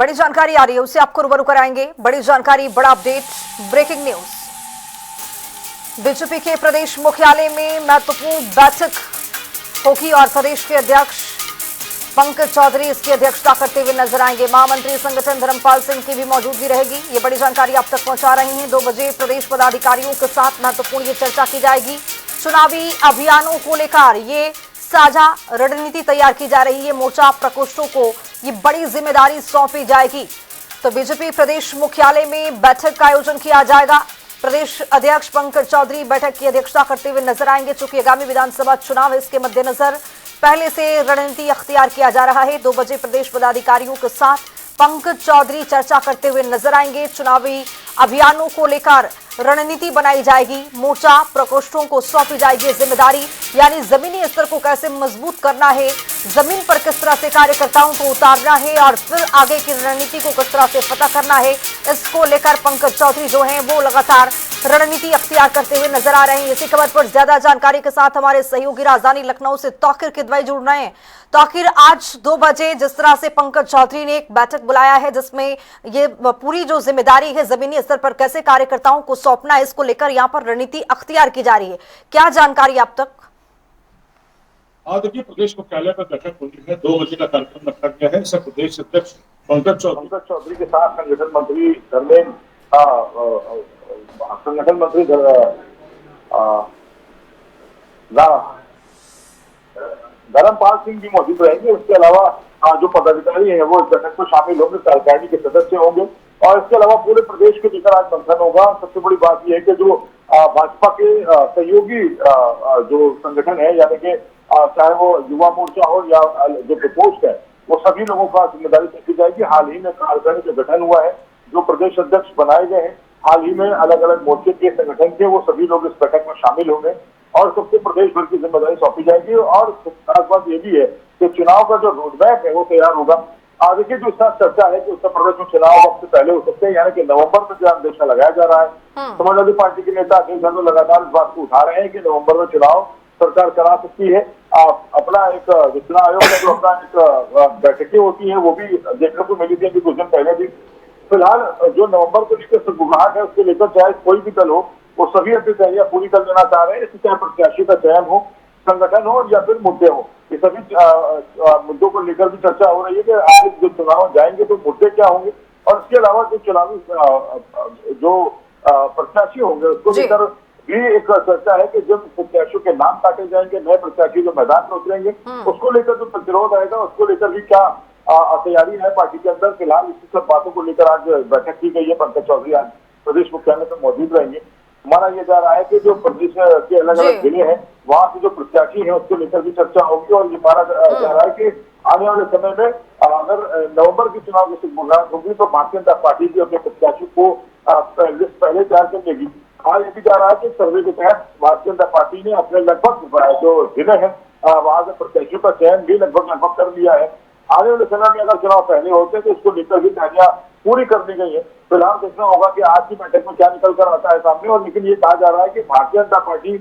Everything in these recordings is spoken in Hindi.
बड़ी जानकारी आ रही है, उससे आपको रूबरू कराएंगे। बड़ी जानकारी, बड़ा अपडेट, ब्रेकिंग न्यूज। बीजेपी के प्रदेश मुख्यालय में महत्वपूर्ण बैठक होगी और प्रदेश के अध्यक्ष पंकज चौधरी इसकी अध्यक्षता करते हुए नजर आएंगे। महामंत्री संगठन धर्मपाल सिंह की भी मौजूदगी रहेगी। ये बड़ी जानकारी आप तक पहुंचा रही हैं। 2 बजे प्रदेश पदाधिकारियों के साथ महत्वपूर्ण ये चर्चा की जाएगी। चुनावी अभियानों को लेकर ये साझा रणनीति तैयार की जा रही है। मोर्चा प्रकोष्ठों को ये बड़ी जिम्मेदारी सौंपी जाएगी। तो बीजेपी प्रदेश मुख्यालय में बैठक का आयोजन किया जाएगा। प्रदेश अध्यक्ष पंकज चौधरी बैठक की अध्यक्षता करते हुए नजर आएंगे। चूंकि आगामी विधानसभा चुनाव है, इसके मद्देनजर पहले से रणनीति अख्तियार किया जा रहा है। 2 बजे प्रदेश पदाधिकारियों के साथ पंकज चौधरी चर्चा करते हुए नजर आएंगे। चुनावी अभियानों को लेकर रणनीति बनाई जाएगी। मोर्चा प्रकोष्ठों को सौंपी जाएगी जिम्मेदारी, यानी जमीनी स्तर को कैसे मजबूत करना है, जमीन पर किस तरह से कार्यकर्ताओं को उतारना है और फिर आगे की रणनीति को किस तरह से पता करना है, इसको लेकर पंकज चौधरी जो हैं वो लगातार रणनीति अख्तियार करते हुए नजर आ रहे हैं। इसी खबर पर ज्यादा जानकारी के साथ हमारे सहयोगी राजधानी लखनऊ से तौकीर किदवई जुड़ रहे हैं। तौकीर, आज 2 बजे जिस तरह से पंकज चौधरी ने एक बैठक बुलाया है जिसमें ये पूरी जो जिम्मेदारी है जमीनी स्तर पर कैसे कार्यकर्ताओं को सौंपना है, इसको लेकर यहाँ पर रणनीति अख्तियार की जा रही है, क्या जानकारी आप तक? देखिए, प्रदेश मुख्यालय पर बैठक होनी है। 2 बजे का कार्यक्रम रखा गया है। सब प्रदेश अध्यक्ष पंकज चौधरी के साथ संगठन मंत्री धर्मपाल सिंह भी मौजूद रहेंगे। उसके अलावा जो पदाधिकारी हैं वो इस बैठक में शामिल होंगे, कार्यकारिणी के सदस्य होंगे और इसके अलावा पूरे प्रदेश के लेकर आज मंथन होगा। सबसे बड़ी बात यह है कि जो भाजपा के सहयोगी जो संगठन है, यानी कि चाहे वो युवा मोर्चा हो या जो प्रकोष्ठ है, वो सभी लोगों का जिम्मेदारी सौंपी जाएगी। हाल ही में कार्यकारिणी का गठन हुआ है, जो प्रदेश अध्यक्ष बनाए गए हैं हाल ही में अलग अलग मोर्चे के संगठन के, वो सभी लोग इस बैठक में शामिल होंगे और सबको प्रदेश भर की जिम्मेदारी सौंपी जाएगी। और खास बात ये भी है कि चुनाव का जो रोडमैप है वो तैयार होगा। देखिए, जो इसका चर्चा है कि उत्तर प्रदेश में चुनाव वक्त से पहले हो सकते हैं, यानी कि नवंबर में जो अंदेशा लगाया जा रहा है। समाजवादी पार्टी के नेता देश भर में लगातार इस बात को उठा रहे हैं कि नवंबर में चुनाव सरकार करा सकती है। अपना एक चुनाव आयोग में जो अपना एक बैठकें होती है वो भी देखने को मिली थी अभी कुछ दिन पहले भी। फिलहाल जो नवंबर को लेकर सरगुनाहट है, उसको लेकर चाहे कोई भी दल हो, वो सभी अपनी तैयारियां पूरी कर लेना चाह रहे हैं। इससे चाहे प्रत्याशी का चयन हो, संगठन हो या फिर मुद्दे हो, ये सभी मुद्दों को लेकर भी चर्चा हो रही है कि आगे जो चुनाव जाएंगे तो मुद्दे क्या होंगे और इसके अलावा जो चुनावी जो प्रत्याशी होंगे उसको लेकर भी एक चर्चा है कि जब प्रत्याशियों के नाम काटे जाएंगे, नए प्रत्याशी जो मैदान में उतरेंगे, उसको लेकर जो प्रतिरोध आएगा उसको लेकर भी क्या तैयारी है पार्टी के अंदर। फिलहाल इसी सब बातों को लेकर आज बैठक की गई है। पंकज चौधरी आज प्रदेश मुख्यालय में मौजूद रहेंगे। माना यह जा रहा है कि जो प्रदेश के अलग अलग जिले हैं वहां से जो प्रत्याशी हैं उसको लेकर भी चर्चा होगी और ये माना जा रहा है कि आने वाले समय में अगर नवंबर के चुनाव की मुलाकात होगी तो भारतीय जनता पार्टी भी अपने प्रत्याशी को पहले तैयार कर देगी। आज ये भी जा रहा है कि सर्वे के तहत भारतीय जनता पार्टी ने अपने लगभग जो जिले हैं वहां से प्रत्याशियों का चयन भी लगभग कर लिया है। आने वाले समय में अगर चुनाव पहले होते हैं तो इसको लेकर भी तैयारियां पूरी कर दी गई है। फिलहाल देखना होगा कि आज की बैठक में क्या निकल कर आता है सामने। और लेकिन ये कहा जा रहा है कि भारतीय जनता पार्टी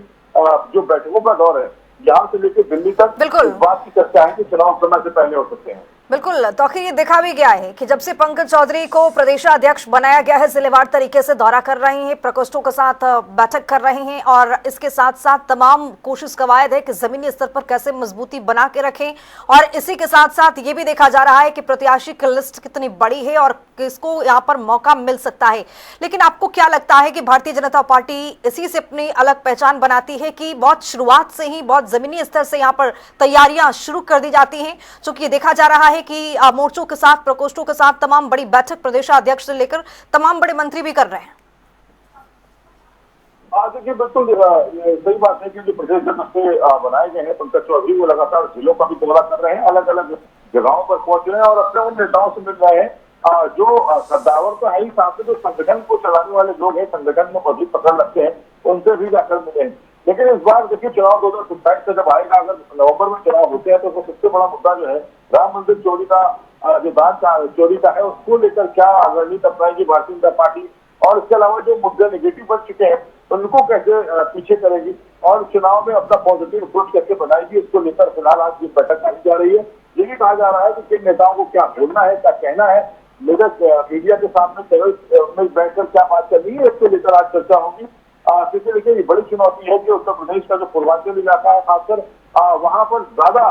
जो बैठकों का दौर है यहाँ से लेकर दिल्ली तक इस बात की चर्चा है कि चुनाव समय से पहले हो सकते हैं। बिल्कुल, तो ये देखा भी गया है कि जब से पंकज चौधरी को प्रदेशाध्यक्ष बनाया गया है, जिलेवार तरीके से दौरा कर रहे हैं, प्रकोष्ठों के साथ बैठक कर रहे हैं और इसके साथ साथ तमाम कोशिश कवायद है कि जमीनी स्तर पर कैसे मजबूती बना के रखें। और इसी के साथ साथ ये भी देखा जा रहा है कि प्रत्याशी की लिस्ट कितनी बड़ी है और किसको यहाँ पर मौका मिल सकता है। लेकिन आपको क्या लगता है कि भारतीय जनता पार्टी इसी से अपनी अलग पहचान बनाती है कि बहुत शुरुआत से ही बहुत जमीनी स्तर से यहाँ पर तैयारियां शुरू कर दी जाती हैं? चूंकि देखा जा रहा है कि मोर्चों के साथ, प्रकोष्ठों के साथ तमाम बड़ी बैठक प्रदेशाध्यक्ष से लेकर तमाम बड़े मंत्री भी कर रहे हैं। देखिए, बिल्कुल सही बात है कि जो प्रदेश अध्यक्ष बनाए गए हैं पंकज चौधरी, वो लगातार जिलों का भी दौरा कर रहे हैं, अलग अलग जगहों पर पहुंच रहे हैं और अपने उन नेताओं से मिल रहे हैं जो कद्दावर तो है ही, साथ में जो संगठन को चलाने वाले लोग हैं, संगठन में मजबूत पकड़ रखते हैं, उनसे भी जाकर मिले हैं। लेकिन इस बार देखिए, चुनाव 2027 से जब आएगा, अगर नवंबर में चुनाव होते हैं तो सबसे बड़ा मुद्दा जो है राम मंदिर चोरी का जो दान चोरी का है, उसको लेकर क्या रणनीति अपनाएगी भारतीय जनता पार्टी और इसके अलावा जो मुद्दे नेगेटिव बन चुके हैं उनको कैसे पीछे करेगी और चुनाव में अपना पॉजिटिव अप्रोच कैसे बनाएगी, इसको लेकर फिलहाल आज की बैठक की जा रही है। ये भी कहा जा रहा है कि किन नेताओं को क्या बोलना है, क्या कहना है मीडिया के सामने में बैठकर क्या बात करनी है, इसको लेकर आज चर्चा होगी। क्योंकि देखिए ये बड़ी चुनौती है कि उत्तर प्रदेश का जो पूर्वांचल इलाका है खासकर वहां पर ज्यादा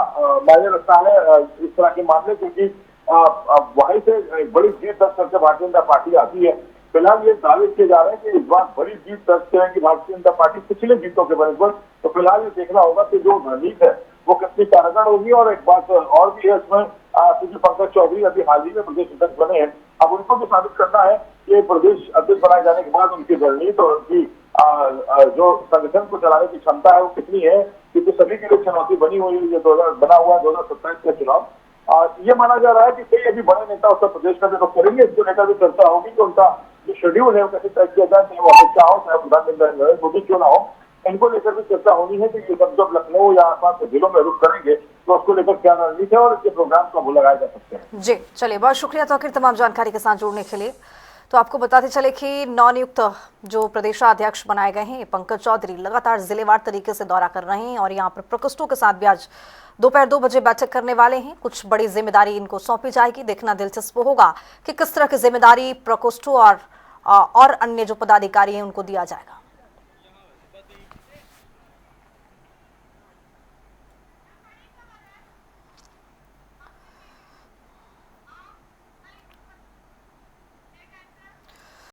मायने रखता है इस तरह के मामले, क्योंकि वहीं से एक बड़ी जीत दर्ज करके भारतीय जनता पार्टी आती है। फिलहाल ये दावे किए जा रहे हैं कि इस बार बड़ी जीत दर्ज करेगी भारतीय जनता पार्टी पिछले जीतों के बराबर। तो फिलहाल ये देखना होगा कि जो रणनीति है वो कितनी कारगर होगी। और एक बात और भी है इसमें, क्योंकि पंकज चौधरी अभी हाल ही में प्रदेश अध्यक्ष बने हैं, अब उनको भी साबित करना है कि प्रदेश अध्यक्ष बनाए जाने के बाद उनकी रणनीति और उनकी जो संगठन को चलाने की क्षमता है वो कितनी है, क्योंकि सभी के लिए चुनौती बनी हुई है। ये बना हुआ है 2027 का चुनाव। ये माना जा रहा है कि कई अभी बड़े नेता उत्तर प्रदेश का जो करेंगे, इसको लेकर भी चर्चा होगी कि उनका जो शेड्यूल है वो कैसे तय किया जाए, चाहे वो अमित शाह हो चाहे प्रधानमंत्री नरेंद्र मोदी क्यों ना हो, इनको लेकर भी चर्चा होनी है कि ये सब जब लखनऊ या आसपास के जिलों में रुख करेंगे तो उसको लेकर क्या रणनीति है और इसके प्रोग्राम कब लगाए जा सकते हैं। जी चलिए, बहुत शुक्रिया तौकीर तमाम जानकारी के साथ जुड़ने के लिए। तो आपको बताते चले कि नवनियुक्त जो प्रदेशाध्यक्ष बनाए गए हैं पंकज चौधरी लगातार जिलेवार तरीके से दौरा कर रहे हैं और यहाँ पर प्रकोष्ठों के साथ भी आज दोपहर 2 बजे बैठक करने वाले हैं। कुछ बड़ी जिम्मेदारी इनको सौंपी जाएगी। देखना दिलचस्प होगा कि किस तरह की जिम्मेदारी प्रकोष्ठों और अन्य जो पदाधिकारी हैं उनको दिया जाएगा।